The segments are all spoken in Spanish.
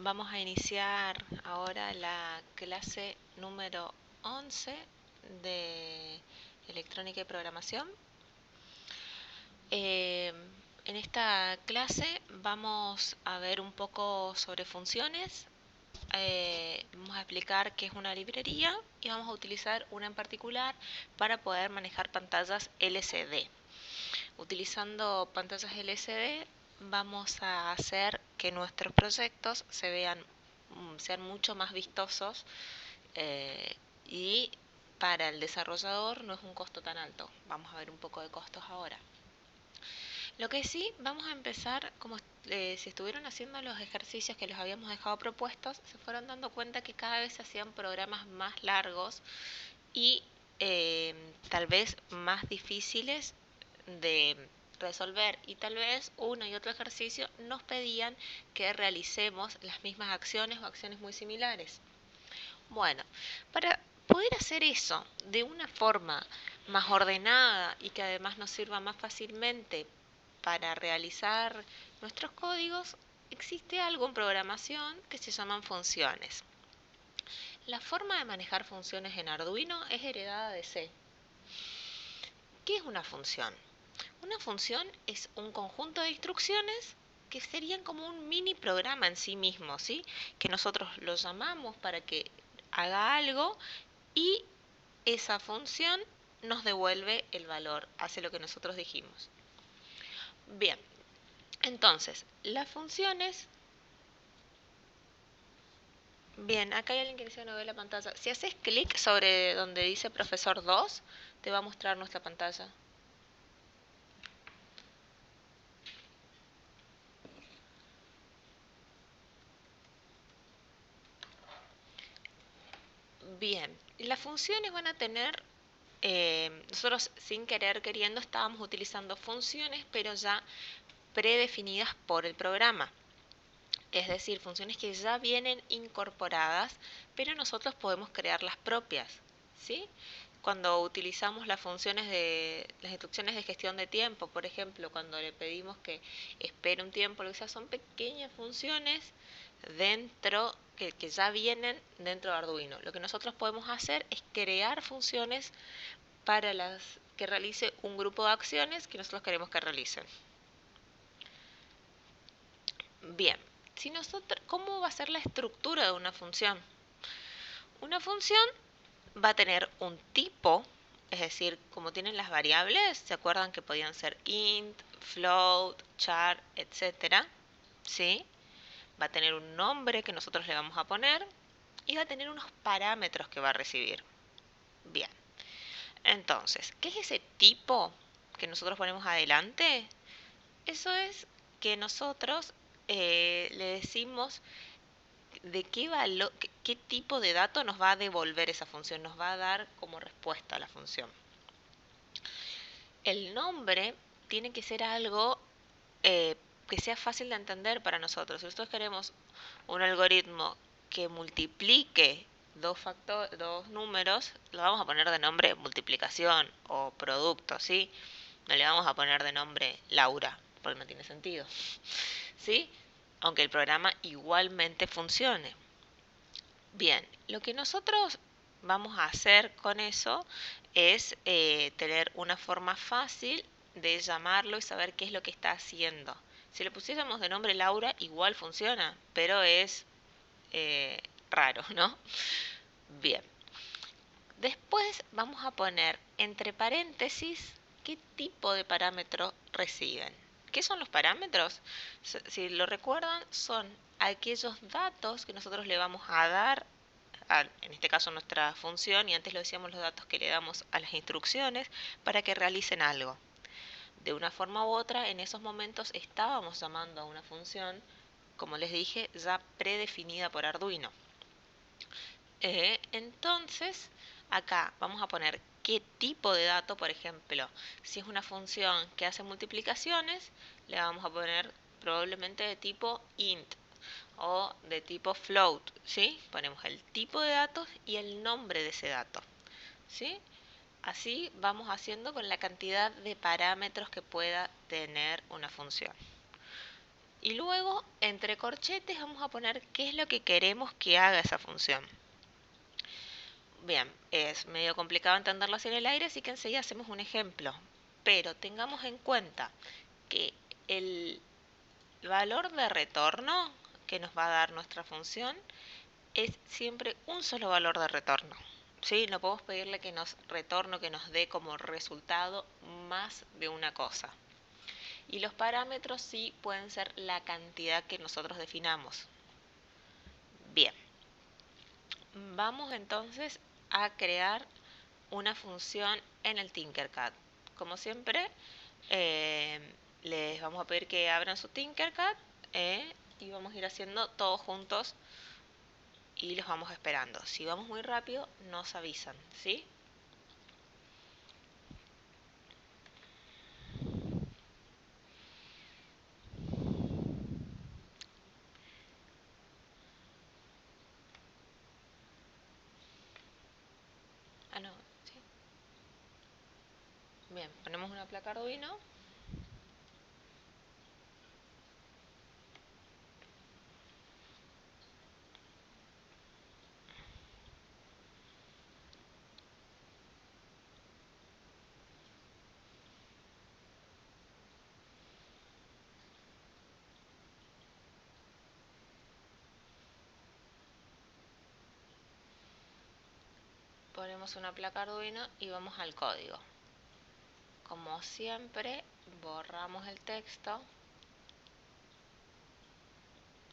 Vamos a iniciar ahora la clase número 11 de electrónica y programación. En esta clase vamos a ver un poco sobre funciones, vamos a explicar qué es una librería y vamos a utilizar una en particular para poder manejar pantallas LCD. Utilizando pantallas LCD vamos a hacer que nuestros proyectos sean mucho más vistosos y para el desarrollador no es un costo tan alto. Vamos a ver un poco de costos ahora. Lo que sí, vamos a empezar como si estuvieron haciendo los ejercicios que los habíamos dejado propuestos, se fueron dando cuenta que cada vez se hacían programas más largos y tal vez más difíciles de resolver, y tal vez uno y otro ejercicio nos pedían que realicemos las mismas acciones o acciones muy similares. Bueno, para poder hacer eso de una forma más ordenada y que además nos sirva más fácilmente para realizar nuestros códigos, existe algo en programación que se llaman funciones. La forma de manejar funciones en Arduino es heredada de C. ¿Qué es una función? Una función es un conjunto de instrucciones que serían como un mini programa en sí mismo, ¿sí? Que nosotros lo llamamos para que haga algo y esa función nos devuelve el valor, hace lo que nosotros dijimos. Bien, entonces, las funciones... Bien, acá hay alguien que dice no ve la pantalla. Si haces clic sobre donde dice profesor 2, te va a mostrar nuestra pantalla. Bien, las funciones van a tener, nosotros sin querer queriendo estábamos utilizando funciones, pero ya predefinidas por el programa. Es decir, funciones que ya vienen incorporadas, pero nosotros podemos crear las propias, ¿sí? Cuando utilizamos las instrucciones de gestión de tiempo, por ejemplo, cuando le pedimos que espere un tiempo, lo que sea, son pequeñas funciones que ya vienen dentro de Arduino. Lo que nosotros podemos hacer es crear funciones para que realice un grupo de acciones que nosotros queremos que realicen. Bien, ¿cómo va a ser la estructura de una función? Una función va a tener un tipo, es decir, como tienen las variables, ¿se acuerdan que podían ser int, float, char, etcétera? ¿Sí? Va a tener un nombre que nosotros le vamos a poner y va a tener unos parámetros que va a recibir. Bien, entonces, ¿qué es ese tipo que nosotros ponemos adelante? Eso es que nosotros le decimos de qué tipo de dato nos va a devolver esa función, nos va a dar como respuesta a la función. El nombre tiene que ser algo que sea fácil de entender para nosotros. Si nosotros queremos un algoritmo que multiplique dos números, lo vamos a poner de nombre multiplicación o producto, ¿sí? No le vamos a poner de nombre Laura, porque no tiene sentido, ¿sí? Aunque el programa igualmente funcione. Bien, lo que nosotros vamos a hacer con eso es tener una forma fácil de llamarlo y saber qué es lo que está haciendo. Si le pusiéramos de nombre Laura, igual funciona, pero es raro, ¿no? Bien. Después vamos a poner entre paréntesis qué tipo de parámetro reciben. ¿Qué son los parámetros? Si lo recuerdan, son aquellos datos que nosotros le vamos a dar en este caso nuestra función, y antes lo decíamos, los datos que le damos a las instrucciones para que realicen algo. De una forma u otra, en esos momentos estábamos llamando a una función, como les dije, ya predefinida por Arduino. Entonces, acá vamos a poner qué tipo de dato, por ejemplo, si es una función que hace multiplicaciones, le vamos a poner probablemente de tipo int o de tipo float, ¿sí? Ponemos el tipo de datos y el nombre de ese dato, ¿sí? Así vamos haciendo con la cantidad de parámetros que pueda tener una función. Y luego, entre corchetes, vamos a poner qué es lo que queremos que haga esa función. Bien, es medio complicado entenderlo así en el aire, así que enseguida hacemos un ejemplo. Pero tengamos en cuenta que el valor de retorno que nos va a dar nuestra función es siempre un solo valor de retorno. ¿Sí? No podemos pedirle que nos retorno, que nos dé como resultado más de una cosa. Y los parámetros sí pueden ser la cantidad que nosotros definamos. Bien, vamos entonces a crear una función en el Tinkercad. Como siempre, les vamos a pedir que abran su Tinkercad y vamos a ir haciendo todos juntos y los vamos esperando. Si vamos muy rápido, nos avisan, ¿sí? Ah, no, ¿sí? Bien, ponemos una placa Arduino. Ponemos una placa Arduino y vamos al código. Como siempre, borramos el texto,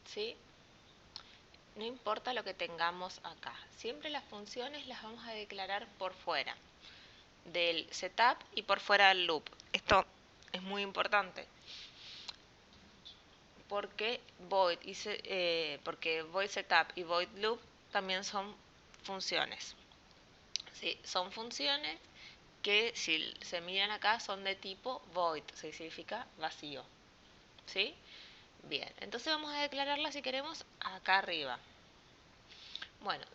¿sí? No importa lo que tengamos acá. Siempre las funciones las vamos a declarar por fuera del setup y por fuera del loop. Esto es muy importante porque porque void setup y void loop también son funciones. ¿Sí? Son funciones que si se miran acá son de tipo void, significa vacío. ¿Sí? Bien, entonces vamos a declararla si queremos acá arriba. Bueno,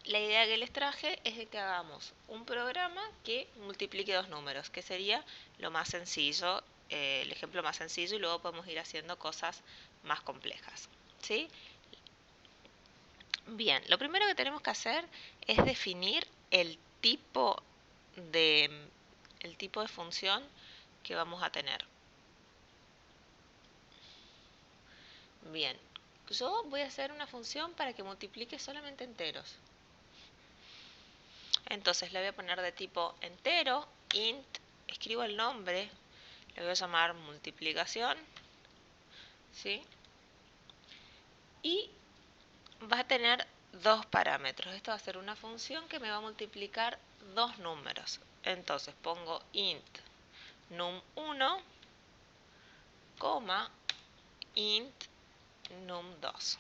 la idea que les traje es de que hagamos un programa que multiplique dos números, que sería lo más sencillo, el ejemplo más sencillo, y luego podemos ir haciendo cosas más complejas. ¿Sí? Bien, lo primero que tenemos que hacer es definir de, el tipo de función que vamos a tener. Bien, yo voy a hacer una función para que multiplique solamente enteros. Entonces le voy a poner de tipo entero, int, escribo el nombre, le voy a llamar multiplicación, ¿sí? Y va a tener dos parámetros. Esto va a ser una función que me va a multiplicar dos números. Entonces pongo int num1, int num2.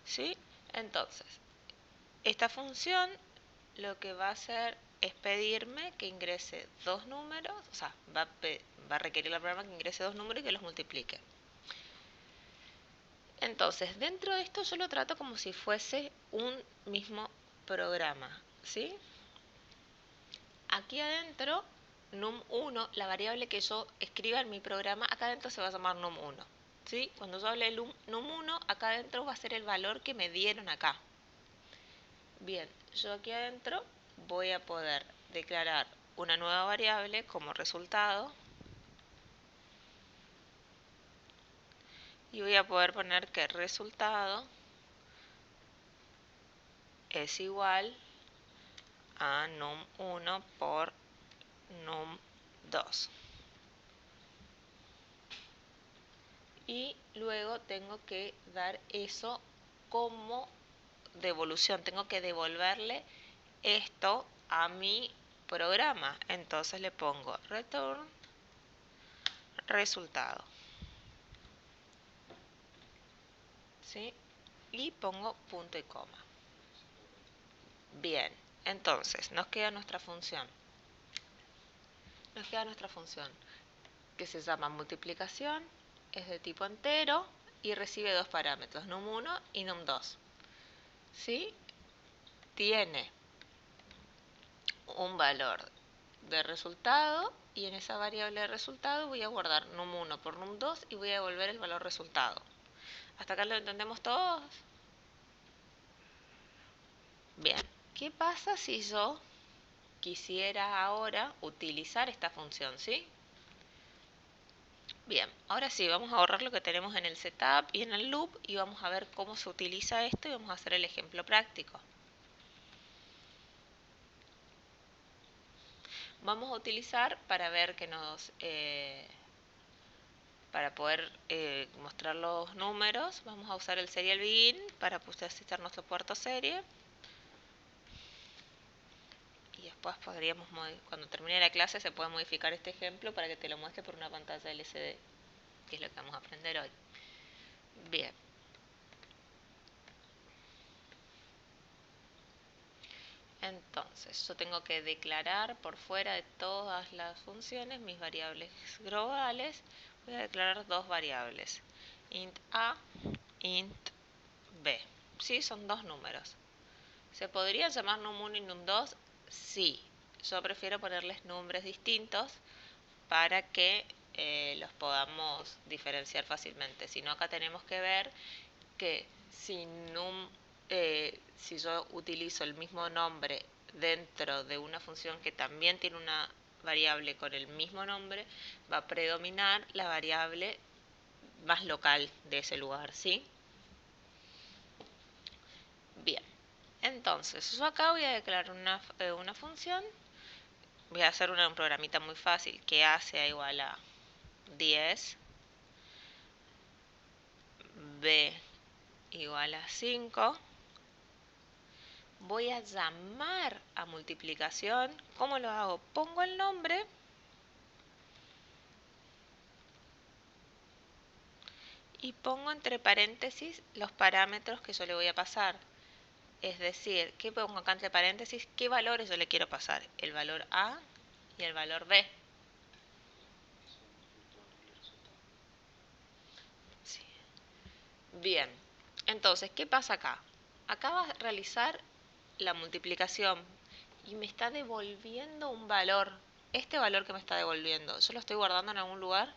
¿Sí? Entonces, esta función lo que va a hacer es pedirme que ingrese dos números, o sea, va a requerir al programa que ingrese dos números y que los multiplique. Entonces, dentro de esto yo lo trato como si fuese un mismo programa, ¿sí? Aquí adentro, num1, la variable que yo escriba en mi programa, acá adentro se va a llamar num1, ¿sí? Cuando yo hable de num1, acá adentro va a ser el valor que me dieron acá. Bien, yo aquí adentro voy a poder declarar una nueva variable como resultado y voy a poder poner que el resultado es igual a num1 por num2. Y luego tengo que dar eso como devolución. Tengo que devolverle esto a mi programa. Entonces le pongo return resultado. ¿Sí? Y pongo punto y coma. Bien, entonces nos queda nuestra función. Nos queda nuestra función que se llama multiplicación, es de tipo entero y recibe dos parámetros, num1 y num2. ¿Sí? Tiene un valor de resultado y en esa variable de resultado voy a guardar num1 por num2 y voy a devolver el valor resultado. ¿Hasta acá lo entendemos todos? Bien, ¿qué pasa si yo quisiera ahora utilizar esta función, sí? Bien, ahora sí, vamos a borrar lo que tenemos en el setup y en el loop y vamos a ver cómo se utiliza esto y vamos a hacer el ejemplo práctico. Vamos a utilizar para ver que para poder mostrar los números, vamos a usar el serial begin para hacer nuestro puerto serie. Y después podríamos, cuando termine la clase, se puede modificar este ejemplo para que te lo muestre por una pantalla LCD, que es lo que vamos a aprender hoy. Bien. Entonces, yo tengo que declarar por fuera de todas las funciones mis variables globales. Voy a declarar dos variables, int a, int b. Sí, son dos números. ¿Se podría llamar num1 y num2? Sí. Yo prefiero ponerles nombres distintos para que los podamos diferenciar fácilmente. Si no, acá tenemos que ver que si yo utilizo el mismo nombre dentro de una función que también tiene una variable con el mismo nombre, va a predominar la variable más local de ese lugar, ¿sí? Bien, entonces yo acá voy a declarar una función, voy a hacer un programita muy fácil, que A sea igual a 10, B igual a 5, voy a llamar a multiplicación. ¿Cómo lo hago? Pongo el nombre y pongo entre paréntesis los parámetros que yo le voy a pasar. Es decir, ¿qué pongo acá entre paréntesis? ¿Qué valores yo le quiero pasar? El valor A y el valor B. Sí. Bien, entonces, ¿qué pasa acá? Acá va a realizar la multiplicación y me está devolviendo un valor. Este valor que me está devolviendo, ¿yo lo estoy guardando en algún lugar?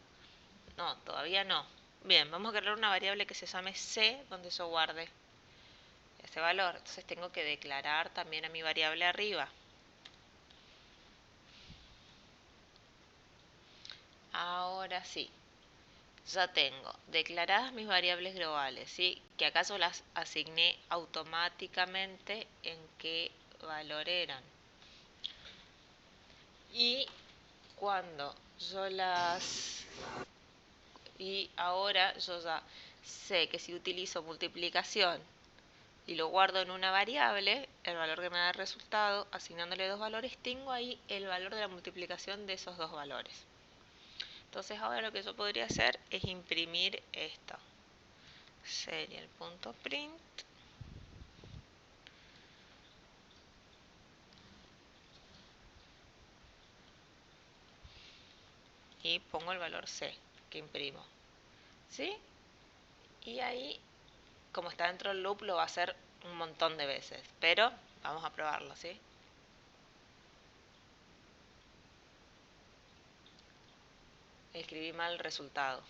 No, todavía no. Bien, vamos a crear una variable que se llame C, donde yo guarde ese valor. Entonces tengo que declarar también a mi variable arriba. Ahora sí, ya tengo declaradas mis variables globales, ¿sí? Que acá yo las asigné automáticamente en qué valor eran. Y cuando yo y ahora yo ya sé que si utilizo multiplicación y lo guardo en una variable, el valor que me da el resultado, asignándole dos valores, tengo ahí el valor de la multiplicación de esos dos valores. Entonces ahora lo que yo podría hacer es imprimir esto. Serial.print. Y pongo el valor C que imprimo. ¿Sí? Y ahí, como está dentro del loop, lo va a hacer un montón de veces. Pero vamos a probarlo, ¿sí? Escribí mal el resultado.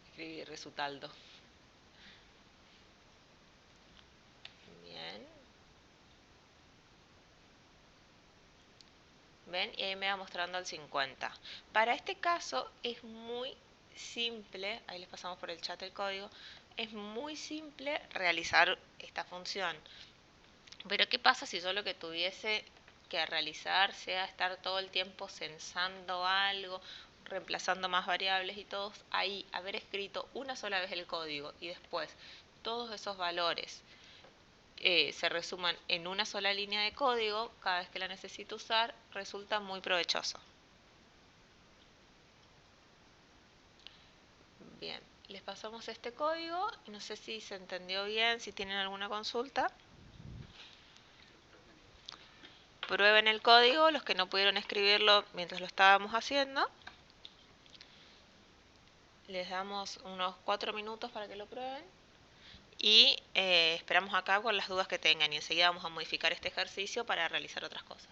Escribí resultado. Bien. ¿Ven? Y ahí me va mostrando el 50. Para este caso es muy simple, ahí les pasamos por el chat el código, es muy simple realizar esta función. Pero ¿qué pasa si yo lo que tuviese que realizar sea estar todo el tiempo censando algo, reemplazando más variables y todos ahí, haber escrito una sola vez el código y después todos esos valores se resuman en una sola línea de código cada vez que la necesito usar, resulta muy provechoso. Bien, les pasamos este código y no sé si se entendió bien, si tienen alguna consulta. Prueben el código, los que no pudieron escribirlo mientras lo estábamos haciendo. Les damos unos 4 minutos para que lo prueben. Y esperamos acá con las dudas que tengan y enseguida vamos a modificar este ejercicio para realizar otras cosas.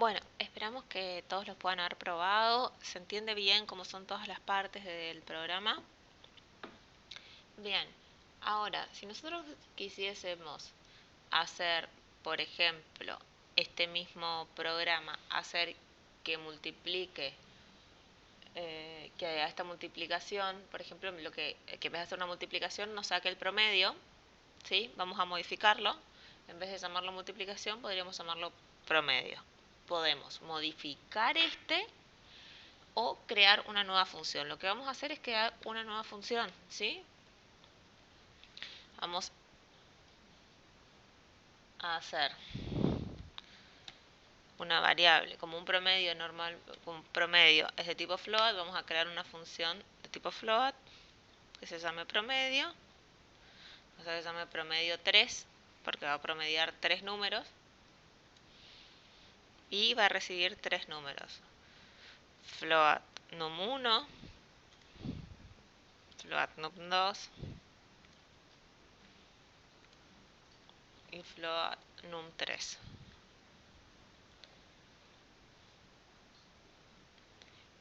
Bueno, esperamos que todos los puedan haber probado. ¿Se entiende bien cómo son todas las partes del programa? Bien, ahora, si nosotros quisiésemos hacer, por ejemplo, este mismo programa, hacer que multiplique, que a esta multiplicación, por ejemplo, que en vez de hacer una multiplicación nos saque el promedio, ¿sí? Vamos a modificarlo. En vez de llamarlo multiplicación, podríamos llamarlo promedio. Podemos modificar este o crear una nueva función. Lo que vamos a hacer es crear una nueva función, ¿sí? Vamos a hacer una variable como un promedio normal, un promedio es de tipo float, vamos a crear una función de tipo float que se llame promedio, o sea que se llame promedio 3 porque va a promediar 3 números y va a recibir 3 números. Float num1, float num2 y float num3.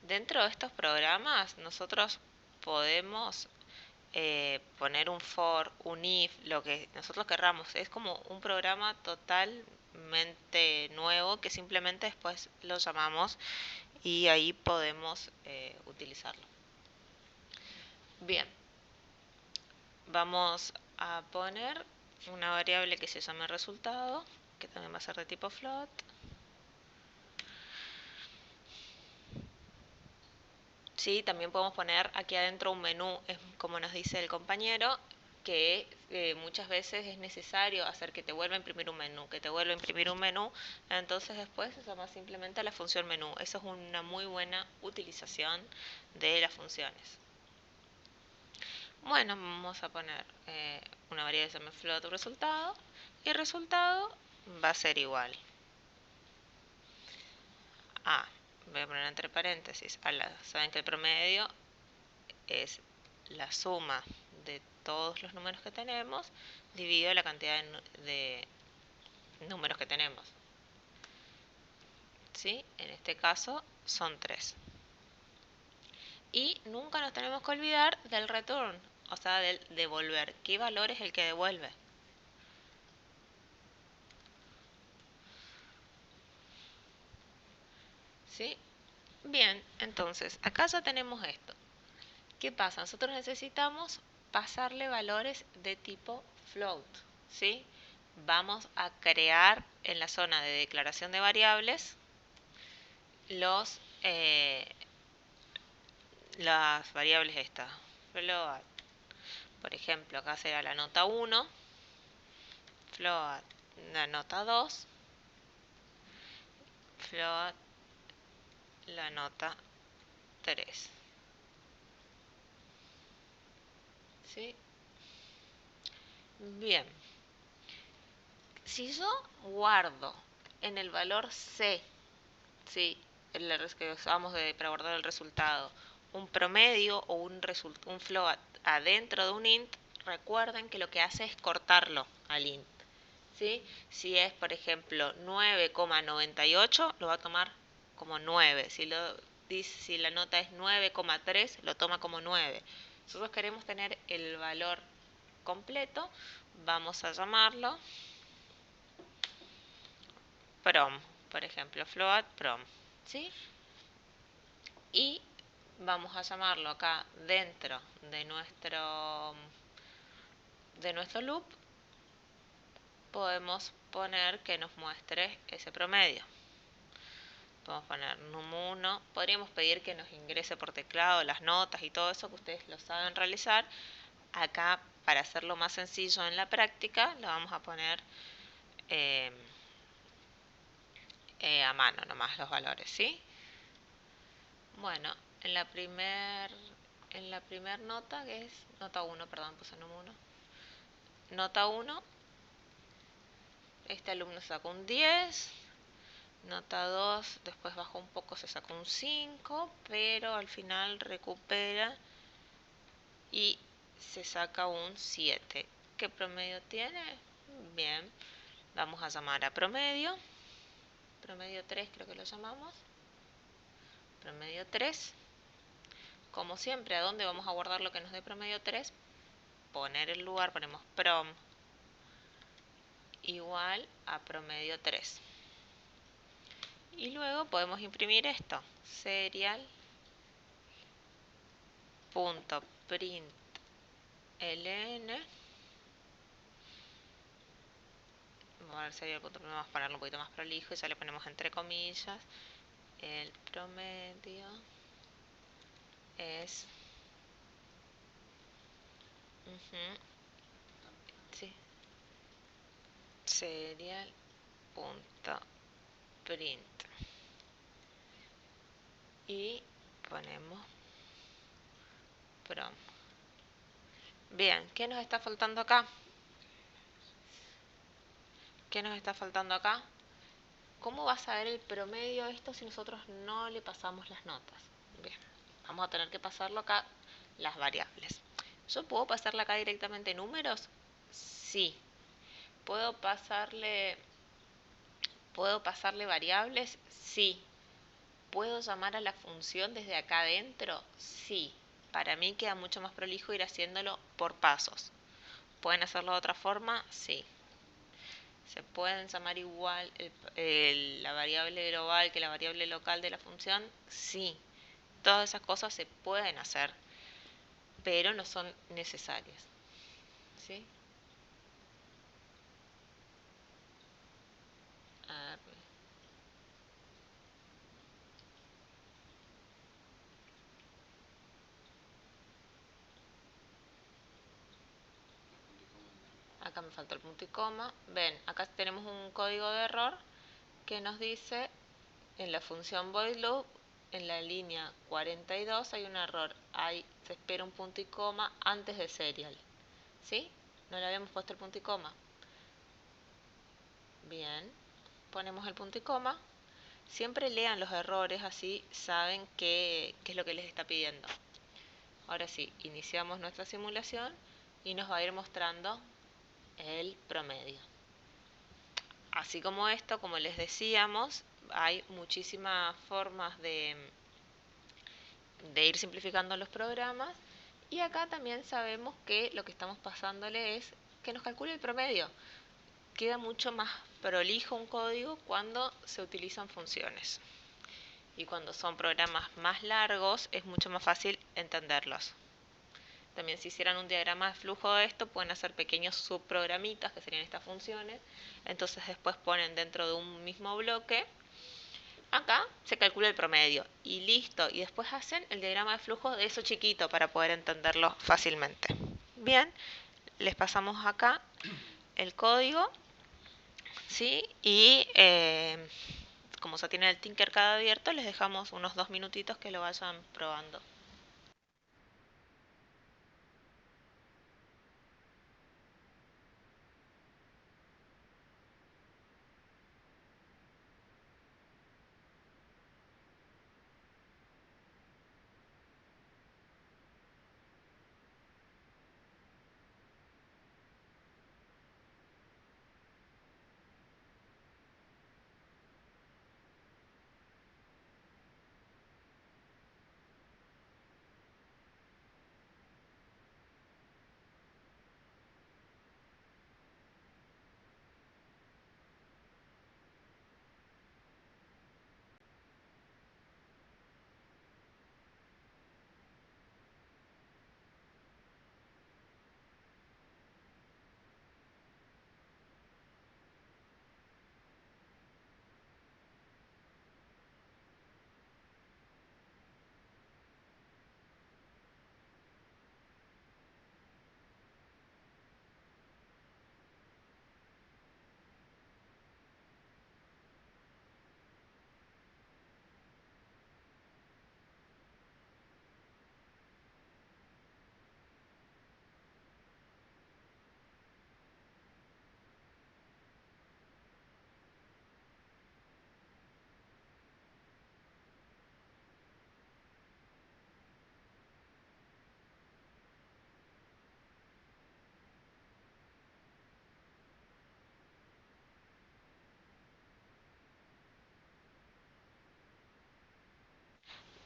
Dentro de estos programas nosotros podemos poner un for, un if, lo que nosotros querramos. Es como un programa totalmente nuevo que simplemente después lo llamamos y ahí podemos utilizarlo. Bien, vamos a poner una variable que se llame resultado, que también va a ser de tipo float. Sí, también podemos poner aquí adentro un menú, es como nos dice el compañero, que muchas veces es necesario hacer que te vuelva a imprimir un menú, que te vuelva a imprimir un menú, entonces después se llama simplemente la función menú. Eso es una muy buena utilización de las funciones. Bueno, vamos a poner una variable que se llama float resultado, y el resultado va a ser igual a, voy a poner entre paréntesis, saben que el promedio es la suma de todos los números que tenemos dividido la cantidad de números que tenemos. ¿Sí? En este caso son 3. Y nunca nos tenemos que olvidar del return, o sea, del devolver. ¿Qué valor es el que devuelve? ¿Sí? Bien, entonces, acá ya tenemos esto. ¿Qué pasa? Nosotros necesitamos pasarle valores de tipo float, ¿sí? Vamos a crear en la zona de declaración de variables las variables estas. Float, por ejemplo, acá será la nota 1, float la nota 2, float la nota 3. ¿Sí? Bien. Si yo guardo en el valor C, ¿sí? El que usamos para guardar el resultado, un promedio o un float adentro de un int, recuerden que lo que hace es cortarlo al int. ¿Sí? Si es, por ejemplo, 9,98, lo va a tomar como 9. Si la nota es 9,3, lo toma como 9. Nosotros queremos tener el valor completo, vamos a llamarlo prom, por ejemplo, float prom, ¿sí? Y vamos a llamarlo acá dentro de nuestro loop, podemos poner que nos muestre ese promedio. Podemos poner num1, podríamos pedir que nos ingrese por teclado las notas y todo eso que ustedes lo saben realizar. Acá, para hacerlo más sencillo en la práctica, lo vamos a poner a mano nomás los valores, ¿sí? Bueno, en la primer nota, que es nota 1, perdón, puse num1. Nota 1, este alumno sacó un 10. Nota 2, después bajó un poco, se sacó un 5, pero al final recupera y se saca un 7. ¿Qué promedio tiene? Bien, vamos a llamar a promedio. promedio 3 creo que lo llamamos, promedio 3. Como siempre, ¿a dónde vamos a guardar lo que nos dé promedio 3? Poner el lugar, ponemos prom igual a promedio 3. Y luego podemos imprimir esto, serial.println. Vamos a ver serial.println, vamos a ponerlo un poquito más prolijo y ya le ponemos entre comillas. El promedio es... sí, serial.print. Y ponemos prom. Bien, ¿qué nos está faltando acá? ¿Qué nos está faltando acá? ¿Cómo va a saber el promedio esto si nosotros no le pasamos las notas? Bien, vamos a tener que pasarlo acá las variables. ¿Yo puedo pasarle acá directamente números? Sí. ¿Puedo pasarle variables? Sí. ¿Puedo llamar a la función desde acá adentro? Sí. Para mí queda mucho más prolijo ir haciéndolo por pasos. ¿Pueden hacerlo de otra forma? Sí. ¿Se pueden llamar igual la variable global que la variable local de la función? Sí. Todas esas cosas se pueden hacer, pero no son necesarias. ¿Sí? A ver. Acá me falta el punto y coma. Ven, acá tenemos un código de error que nos dice en la función void loop, en la línea 42 hay un error. Se espera un punto y coma antes de serial. ¿Sí? No le habíamos puesto el punto y coma. Bien, ponemos el punto y coma. Siempre lean los errores, así saben qué es lo que les está pidiendo. Ahora sí, iniciamos nuestra simulación y nos va a ir mostrando el promedio. Así como esto, como les decíamos, hay muchísimas formas de ir simplificando los programas. Y acá también sabemos que lo que estamos pasándole es que nos calcule el promedio. Queda mucho más prolijo un código cuando se utilizan funciones. Y cuando son programas más largos es mucho más fácil entenderlos. También si hicieran un diagrama de flujo de esto, pueden hacer pequeños subprogramitas, que serían estas funciones. Entonces después ponen dentro de un mismo bloque, acá se calcula el promedio y listo. Y después hacen el diagrama de flujo de eso chiquito para poder entenderlo fácilmente. Bien, les pasamos acá el código, ¿sí? Y como ya tiene el Tinkercad abierto, les dejamos unos 2 minutitos que lo vayan probando.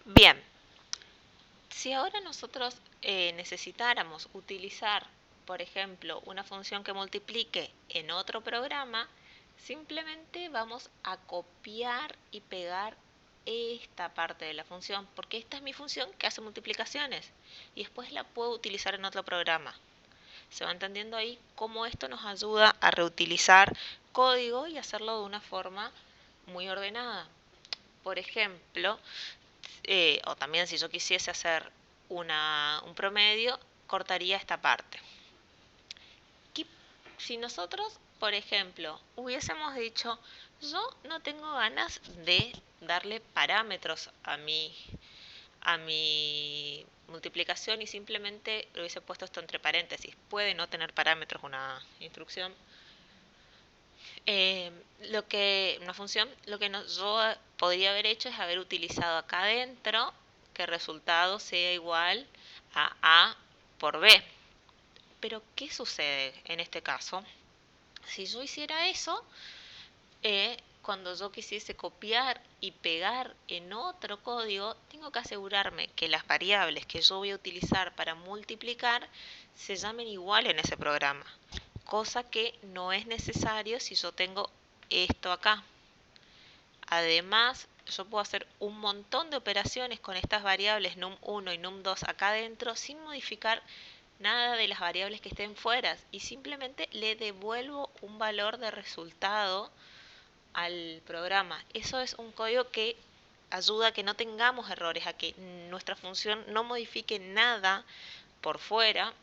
Bien, si ahora nosotros necesitáramos utilizar, por ejemplo, una función que multiplique en otro programa, simplemente vamos a copiar y pegar esta parte de la función, porque esta es mi función que hace multiplicaciones y después la puedo utilizar en otro programa. Se va entendiendo ahí cómo esto nos ayuda a reutilizar código y hacerlo de una forma muy ordenada. Por ejemplo, o también si yo quisiese hacer un promedio, cortaría esta parte. Si nosotros, por ejemplo, hubiésemos dicho, yo no tengo ganas de darle parámetros a mi multiplicación y simplemente lo hubiese puesto esto entre paréntesis. Puede no tener parámetros una instrucción. Una función, lo que yo podría haber hecho es haber utilizado acá adentro que el resultado sea igual a A por B. Pero, ¿qué sucede en este caso? Si yo hiciera eso, cuando yo quisiese copiar y pegar en otro código, tengo que asegurarme que las variables que yo voy a utilizar para multiplicar se llamen igual en ese programa, cosa que no es necesario si yo tengo esto acá. Además, yo puedo hacer un montón de operaciones con estas variables num1 y num2 acá adentro sin modificar nada de las variables que estén fuera y simplemente le devuelvo un valor de resultado al programa. Eso es un código que ayuda a que no tengamos errores, a que nuestra función no modifique nada por fuera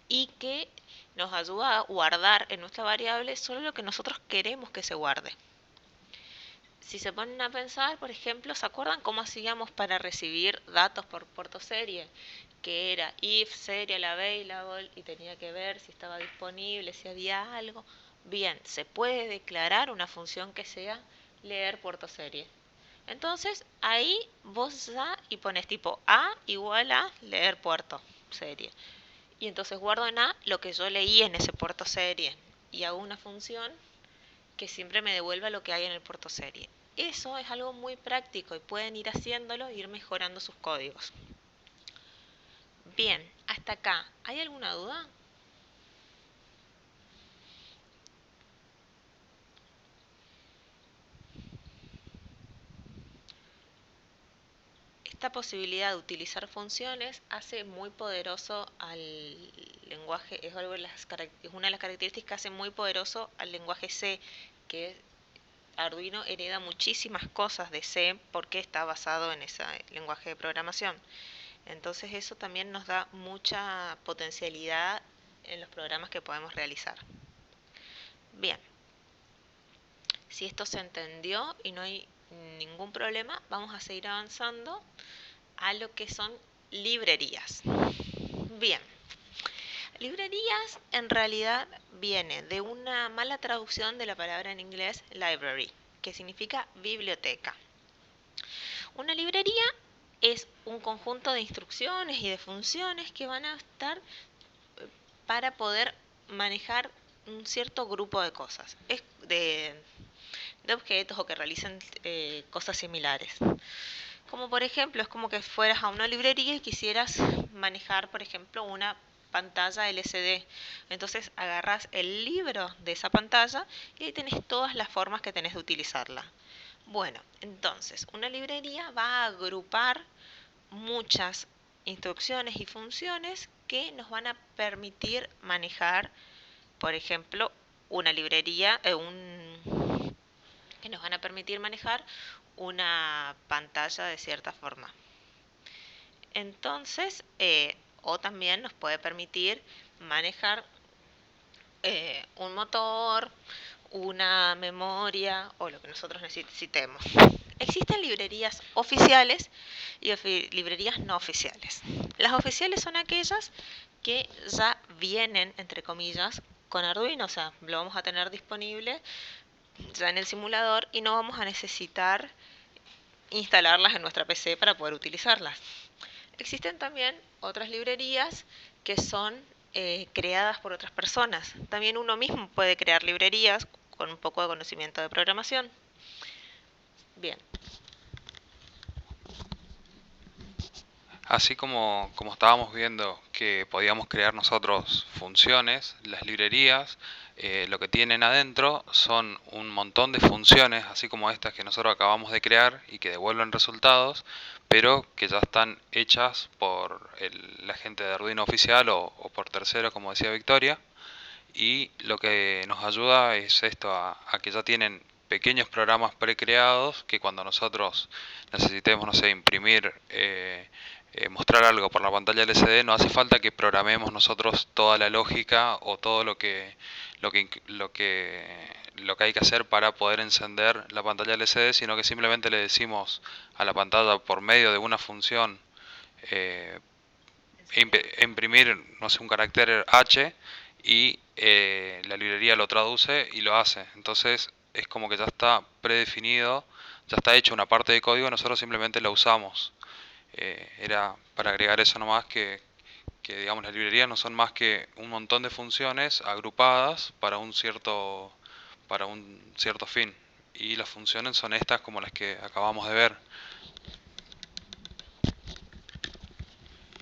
y que nos ayuda a guardar en nuestra variable solo lo que nosotros queremos que se guarde. Si se ponen a pensar, por ejemplo, ¿se acuerdan cómo hacíamos para recibir datos por puerto serie? Que era if serial available y tenía que ver si estaba disponible, si había algo. Bien, se puede declarar una función que sea leer puerto serie. Entonces, ahí vos ya y pones tipo A igual a leer puerto serie. Y entonces guardo en A lo que yo leí en ese puerto serie. Y hago una función que siempre me devuelva lo que hay en el puerto serie. Eso es algo muy práctico y pueden ir haciéndolo e ir mejorando sus códigos. Bien, hasta acá, ¿hay alguna duda? Esta posibilidad de utilizar funciones hace muy poderoso al lenguaje, es una de las características que hace muy poderoso al lenguaje C, que Arduino hereda muchísimas cosas de C porque está basado en ese lenguaje de programación. Entonces eso también nos da mucha potencialidad en los programas que podemos realizar. Bien, si esto se entendió y no hay ningún problema, vamos a seguir avanzando a lo que son librerías. Bien, librerías en realidad viene de una mala traducción de la palabra en inglés library, que significa biblioteca. Una librería es un conjunto de instrucciones y de funciones que van a estar para poder manejar un cierto grupo de cosas, de objetos o que realicen cosas similares. Como por ejemplo, es como que fueras a una librería y quisieras manejar, por ejemplo, una pantalla LCD. Entonces agarras el libro de esa pantalla y ahí tenés todas las formas que tenés de utilizarla. Bueno, entonces una librería va a agrupar muchas instrucciones y funciones que nos van a permitir manejar, por ejemplo, una librería, que nos van a permitir manejar una pantalla de cierta forma. Entonces, o también nos puede permitir manejar un motor, una memoria o lo que nosotros necesitemos. Existen librerías oficiales y librerías no oficiales. Las oficiales son aquellas que ya vienen, entre comillas, con Arduino, o sea, lo vamos a tener disponible ya en el simulador y no vamos a necesitar instalarlas en nuestra PC para poder utilizarlas. Existen también otras librerías que son creadas por otras personas. También uno mismo puede crear librerías con un poco de conocimiento de programación. Bien. Así como estábamos viendo que podíamos crear nosotros funciones, las librerías lo que tienen adentro son un montón de funciones, así como estas que nosotros acabamos de crear y que devuelven resultados, pero que ya están hechas por la gente de Arduino oficial o por terceros, como decía Victoria. Y lo que nos ayuda es esto, a que ya tienen pequeños programas precreados que cuando nosotros necesitemos, no sé, imprimir, mostrar algo por la pantalla LCD, no hace falta que programemos nosotros toda la lógica o todo lo que hay que hacer para poder encender la pantalla LCD, sino que simplemente le decimos a la pantalla por medio de una función eh, imprimir, no sé, un carácter H y la librería lo traduce y lo hace. Entonces es como que ya está predefinido, ya está hecho una parte de código, nosotros simplemente la usamos. Era para agregar eso nomás que digamos las librerías no son más que un montón de funciones agrupadas para un cierto fin. Y las funciones son estas como las que acabamos de ver.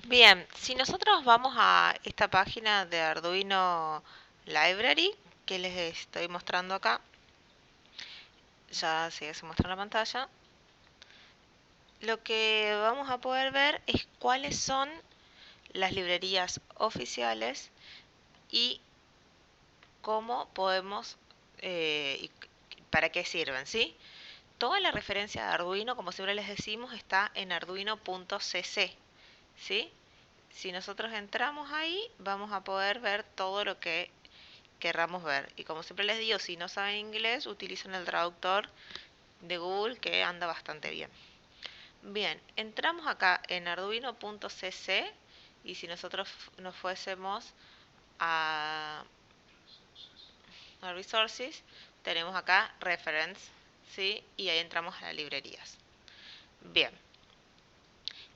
Bien, si nosotros vamos a esta página de Arduino Library, que les estoy mostrando acá, ya se muestra en la pantalla, lo que vamos a poder ver es cuáles son las librerías oficiales y cómo podemos y para qué sirven, ¿sí? Toda la referencia de Arduino, como siempre les decimos, está en arduino.cc, ¿sí? Si nosotros entramos ahí, vamos a poder ver todo lo que querramos ver. Y como siempre les digo, si no saben inglés, utilicen el traductor de Google que anda bastante bien. Bien, entramos acá en arduino.cc y si nosotros nos fuésemos a Resources, tenemos acá Reference, ¿sí? Y ahí entramos a las librerías. Bien,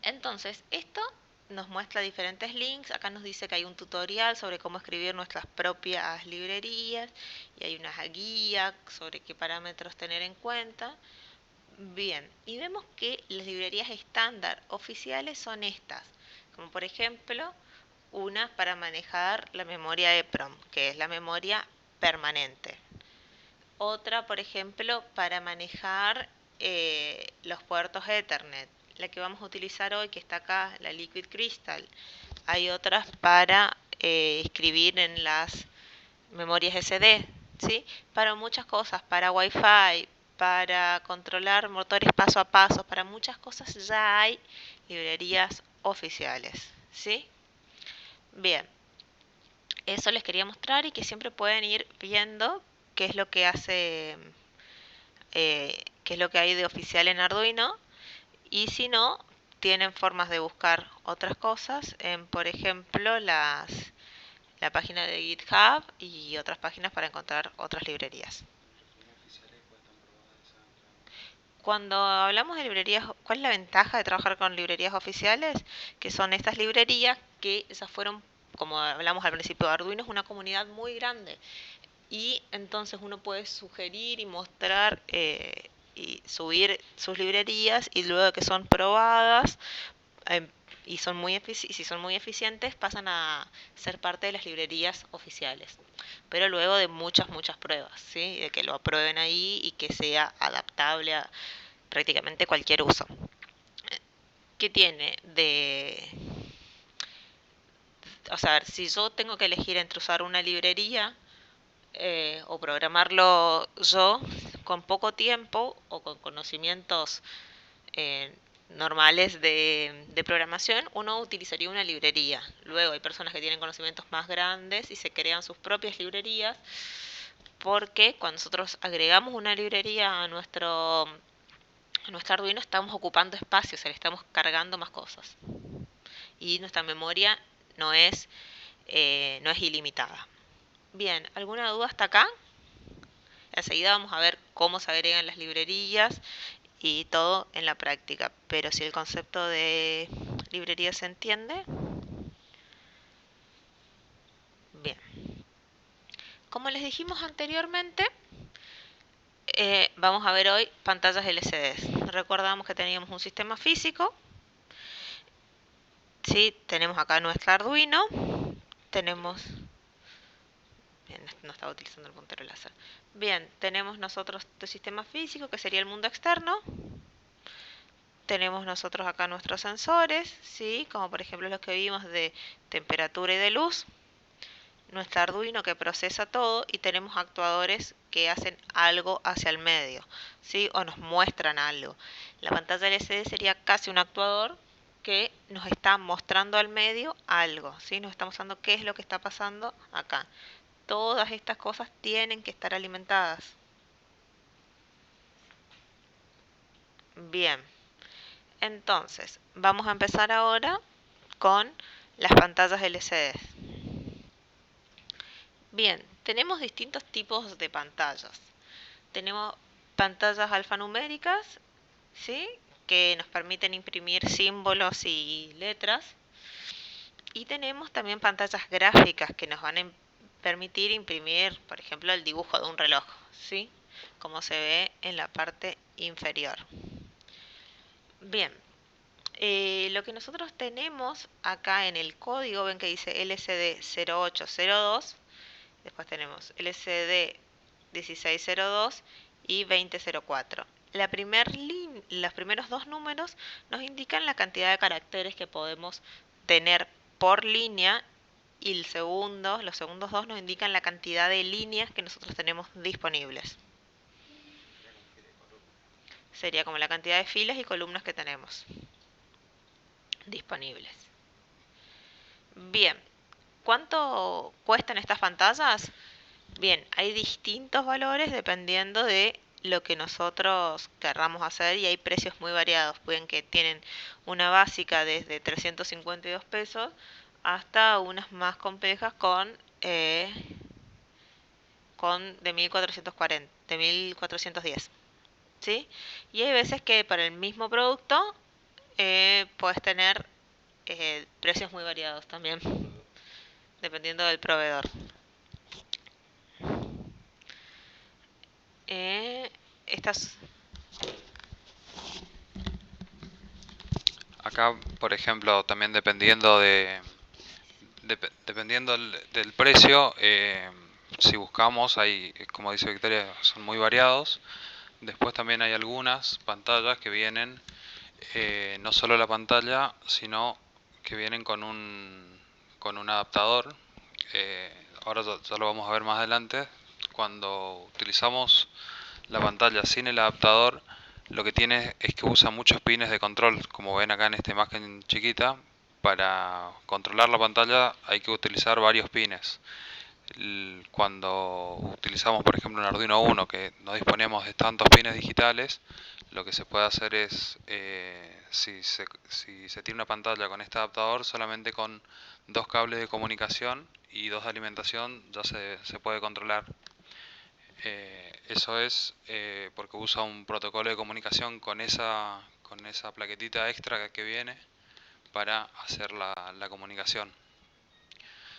entonces esto nos muestra diferentes links. Acá nos dice que hay un tutorial sobre cómo escribir nuestras propias librerías y hay una guía sobre qué parámetros tener en cuenta. Bien, y vemos que las librerías estándar oficiales son estas, como por ejemplo una para manejar la memoria EPROM, que es la memoria permanente. Otra, por ejemplo, para manejar los puertos Ethernet. La que vamos a utilizar hoy, que está acá, la Liquid Crystal. Hay otras para escribir en las memorias SD, ¿sí? Para muchas cosas, para Wi-Fi, para controlar motores paso a paso, para muchas cosas ya hay librerías oficiales, ¿sí? Bien, eso les quería mostrar y que siempre pueden ir viendo qué es lo que hace qué es lo que hay de oficial en Arduino y si no, tienen formas de buscar otras cosas en, por ejemplo, la página de GitHub y otras páginas para encontrar otras librerías. Cuando hablamos de librerías, ¿cuál es la ventaja de trabajar con librerías oficiales? Que son estas librerías que esas fueron, como hablamos al principio, Arduino es una comunidad muy grande y entonces uno puede sugerir y mostrar y subir sus librerías y luego de que son probadas eh, y son si son muy eficientes pasan a ser parte de las librerías oficiales, pero luego de muchas pruebas, ¿sí? De que lo aprueben ahí y que sea adaptable a prácticamente cualquier uso. ¿Qué tiene de... O sea, si yo tengo que elegir entre usar una librería o programarlo yo con poco tiempo o con conocimientos eh, normales de programación, uno utilizaría una librería. Luego hay personas que tienen conocimientos más grandes y se crean sus propias librerías porque cuando nosotros agregamos una librería a nuestro Arduino estamos ocupando espacio, o sea, le estamos cargando más cosas. Y nuestra memoria no es, no es ilimitada. Bien, ¿alguna duda hasta acá? Enseguida vamos a ver cómo se agregan las librerías y todo en la práctica. Pero si el concepto de librería se entiende, bien. Como les dijimos anteriormente, vamos a ver hoy pantallas LCDs. Recordamos que teníamos un sistema físico ¿sí? Tenemos acá nuestro Arduino, tenemos... Bien, no estaba utilizando el puntero láser. Bien, tenemos nosotros el sistema físico, que sería el mundo externo. Tenemos nosotros acá nuestros sensores, ¿sí? Como por ejemplo los que vimos de temperatura y de luz. Nuestro Arduino que procesa todo y tenemos actuadores que hacen algo hacia el medio, ¿sí? O nos muestran algo. La pantalla LCD sería casi un actuador que nos está mostrando al medio algo, ¿sí? Nos está mostrando qué es lo que está pasando acá. Todas estas cosas tienen que estar alimentadas. Bien, entonces vamos a empezar ahora con las pantallas LCD. Bien, tenemos distintos tipos de pantallas. Tenemos pantallas alfanuméricas, ¿sí? Que nos permiten imprimir símbolos y letras. Y tenemos también pantallas gráficas que nos van a permitir imprimir, por ejemplo, el dibujo de un reloj, ¿sí? Como se ve en la parte inferior. Bien, lo que nosotros tenemos acá en el código, ven que dice LCD 0802, después tenemos LCD 1602 y 2004. Los primeros dos números nos indican la cantidad de caracteres que podemos tener por línea y los segundos dos nos indican la cantidad de líneas que nosotros tenemos disponibles. Sería como la cantidad de filas y columnas que tenemos disponibles. Bien, ¿cuánto cuestan estas pantallas? Bien, hay distintos valores dependiendo de lo que nosotros querramos hacer y hay precios muy variados. Pueden que tienen una básica desde 352 pesos hasta unas más complejas con de 1440, de 1410. ¿Sí? Y hay veces que para el mismo producto puedes tener precios muy variados también, dependiendo del proveedor. Estas... Acá, por ejemplo, también dependiendo del precio, si buscamos, hay, como dice Victoria, son muy variados. Después también hay algunas pantallas que vienen, no solo la pantalla, sino que vienen con un adaptador. Ahora ya lo vamos a ver más adelante. Cuando utilizamos la pantalla sin el adaptador, lo que tiene es que usa muchos pines de control, como ven acá en esta imagen chiquita. Para controlar la pantalla hay que utilizar varios pines. Cuando utilizamos, por ejemplo, un Arduino Uno, que no disponemos de tantos pines digitales, lo que se puede hacer es, si se tiene una pantalla con este adaptador, solamente con dos cables de comunicación y dos de alimentación ya se puede controlar. Eso es porque usa un protocolo de comunicación con esa plaquetita extra que viene para hacer la comunicación.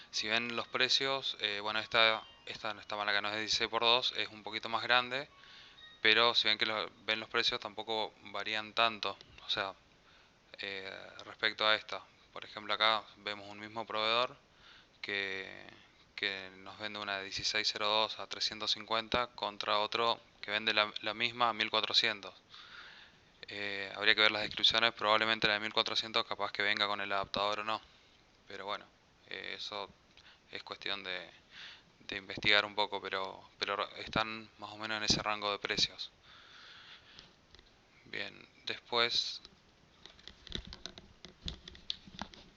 Si ven los precios, bueno, esta máquina no es de 16x2, es un poquito más grande, pero si ven que ven los precios tampoco varían tanto, o sea, respecto a esta. Por ejemplo, acá vemos un mismo proveedor que, que nos vende una de 1602 a 350 contra otro que vende la misma a 1400. Habría que ver las descripciones, probablemente la de 1400 capaz que venga con el adaptador o no, pero bueno, eso es cuestión de investigar un poco, pero están más o menos en ese rango de precios. Bien, después...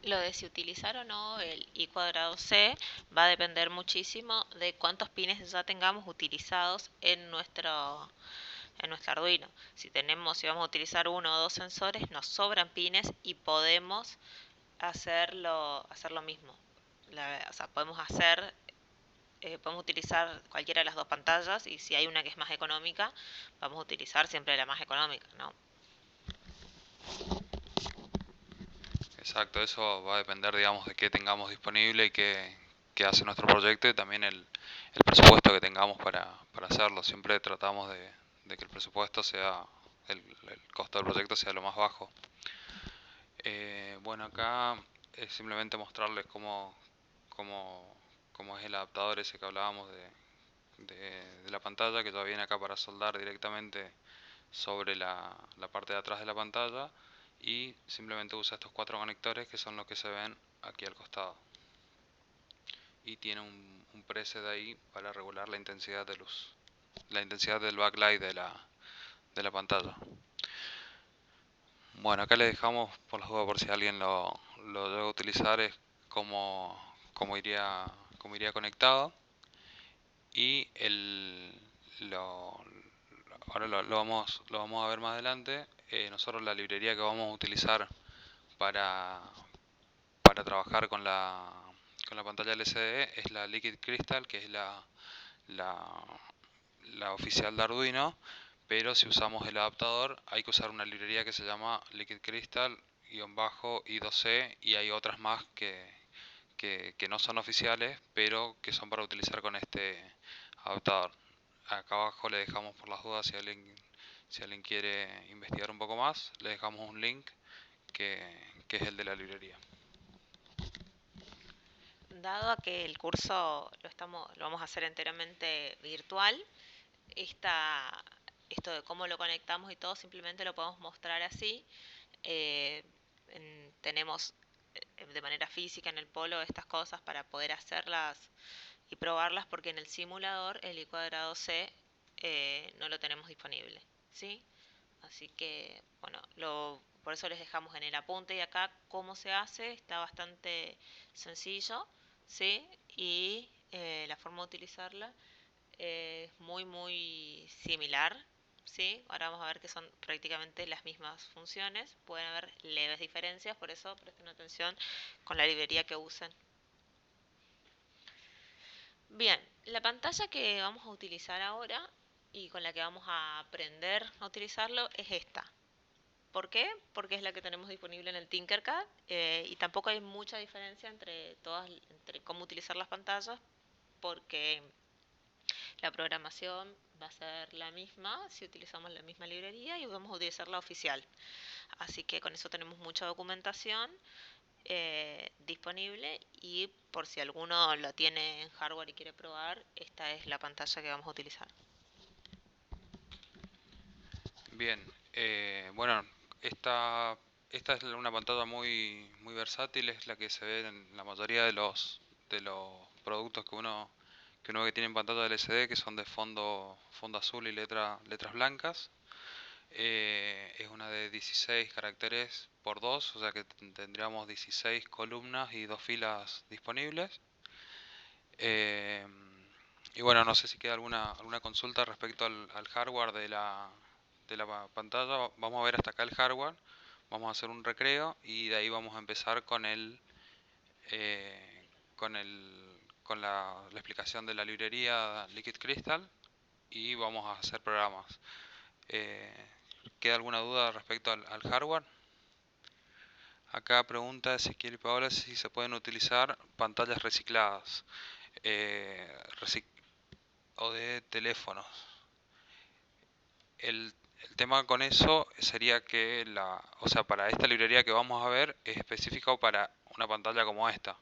Lo de si utilizar o no el I cuadrado C va a depender muchísimo de cuántos pines ya tengamos utilizados en nuestro Arduino. Si vamos a utilizar uno o dos sensores, nos sobran pines y podemos hacer lo mismo. O sea, podemos utilizar cualquiera de las dos pantallas y si hay una que es más económica, vamos a utilizar siempre la más económica, ¿no? Exacto, eso va a depender, digamos, de qué tengamos disponible y qué hace nuestro proyecto y también el presupuesto que tengamos para hacerlo. Siempre tratamos de que el presupuesto sea, el costo del proyecto sea lo más bajo. Bueno, acá es simplemente mostrarles cómo, cómo es el adaptador ese que hablábamos de la pantalla, que ya viene acá para soldar directamente sobre la parte de atrás de la pantalla, y simplemente usa estos cuatro conectores que son los que se ven aquí al costado, y tiene un preset ahí para regular la intensidad de luz, la intensidad del backlight de la pantalla. Bueno, acá le dejamos por las dudas, por si alguien lo debe utilizar, es cómo iría conectado. Y lo, ahora lo vamos a ver más adelante. Nosotros la librería que vamos a utilizar para, para trabajar con la pantalla LCD es la Liquid Crystal, que es la, la oficial de Arduino, pero si usamos el adaptador hay que usar una librería que se llama Liquid Crystal-i2c, y hay otras más que no son oficiales, pero que son para utilizar con este adaptador. Acá abajo le dejamos por las dudas, si alguien quiere investigar un poco más, le dejamos un link que es el de la librería. Dado a que el curso lo vamos a hacer enteramente virtual, esto de cómo lo conectamos y todo simplemente lo podemos mostrar así. Eh, Tenemos de manera física en el polo estas cosas para poder hacerlas y probarlas, porque en el simulador el i cuadrado c no lo tenemos disponible, ¿sí? Así que, bueno, por eso les dejamos en el apunte y acá cómo se hace, está bastante sencillo, ¿sí? Y la forma de utilizarla es muy similar, ¿sí? Ahora vamos a ver que son prácticamente las mismas funciones, pueden haber leves diferencias, por eso presten atención con la librería que usen. Bien, la pantalla que vamos a utilizar ahora y con la que vamos a aprender a utilizarlo es esta. ¿Por qué? Porque es la que tenemos disponible en el Tinkercad, y tampoco hay mucha diferencia entre cómo utilizar las pantallas, porque la programación va a ser la misma si utilizamos la misma librería y vamos a utilizar la oficial. Así que con eso tenemos mucha documentación disponible, y por si alguno lo tiene en hardware y quiere probar, esta es la pantalla que vamos a utilizar. Bien, bueno, esta es una pantalla muy versátil, es la que se ve en la mayoría de los productos que uno ve que tienen pantalla LCD, que son de fondo azul y letras blancas. Es una de 16 caracteres por 2, o sea que tendríamos 16 columnas y dos filas disponibles. Eh, y bueno, no sé si queda alguna consulta respecto al hardware de la pantalla. Vamos a ver hasta acá el hardware, vamos a hacer un recreo y de ahí vamos a empezar eh, con la explicación de la librería Liquid Crystal, y vamos a hacer programas. Eh, ¿Queda alguna duda respecto al hardware? Acá pregunta Ezequiel y Paola si se pueden utilizar pantallas recicladas o de teléfonos. El tema con eso sería que o sea, para esta librería que vamos a ver es específico para una pantalla como esta.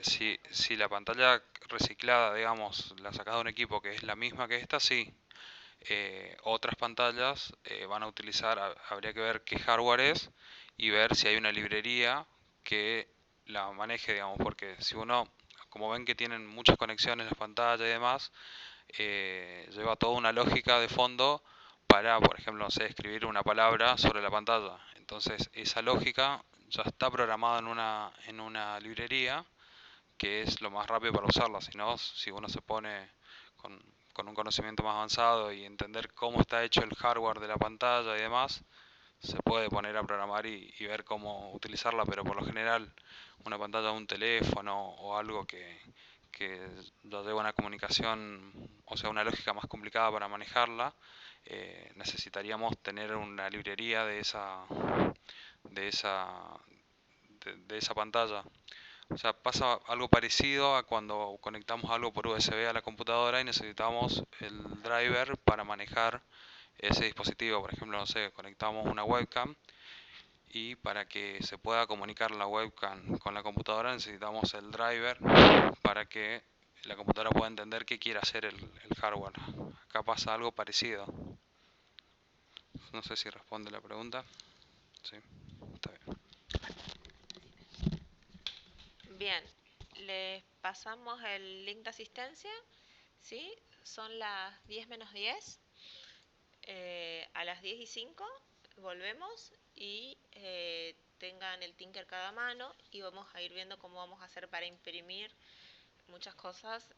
Si la pantalla reciclada, digamos, la sacas de un equipo que es la misma que esta, sí. Otras pantallas van a utilizar, habría que ver qué hardware es y ver si hay una librería que la maneje, digamos, porque si uno, como ven que tienen muchas conexiones las pantallas y demás, lleva toda una lógica de fondo para, por ejemplo, no sé, escribir una palabra sobre la pantalla. Entonces, esa lógica ya está programada en una librería, que es lo más rápido para usarla. Si no, si uno se pone con, con un conocimiento más avanzado y entender cómo está hecho el hardware de la pantalla y demás, se puede poner a programar y ver cómo utilizarla, pero por lo general una pantalla de un teléfono o algo que ya lleva una comunicación, o sea, una lógica más complicada para manejarla, necesitaríamos tener una librería de esa, de esa pantalla. O sea, pasa algo parecido a cuando conectamos algo por USB a la computadora y necesitamos el driver para manejar ese dispositivo. Por ejemplo, no sé, conectamos una webcam y para que se pueda comunicar la webcam con la computadora necesitamos el driver para que la computadora pueda entender qué quiere hacer el hardware. Acá pasa algo parecido. No sé si responde la pregunta. Sí, está bien. Bien, les pasamos el link de asistencia, ¿sí? Son las 10 menos 10. A las 10:05 volvemos y tengan el Tinker cada mano y vamos a ir viendo cómo vamos a hacer para imprimir muchas cosas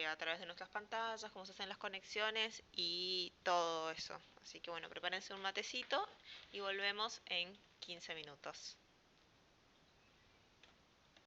a través de nuestras pantallas, cómo se hacen las conexiones y todo eso. Así que bueno, prepárense un matecito y volvemos en 15 minutos.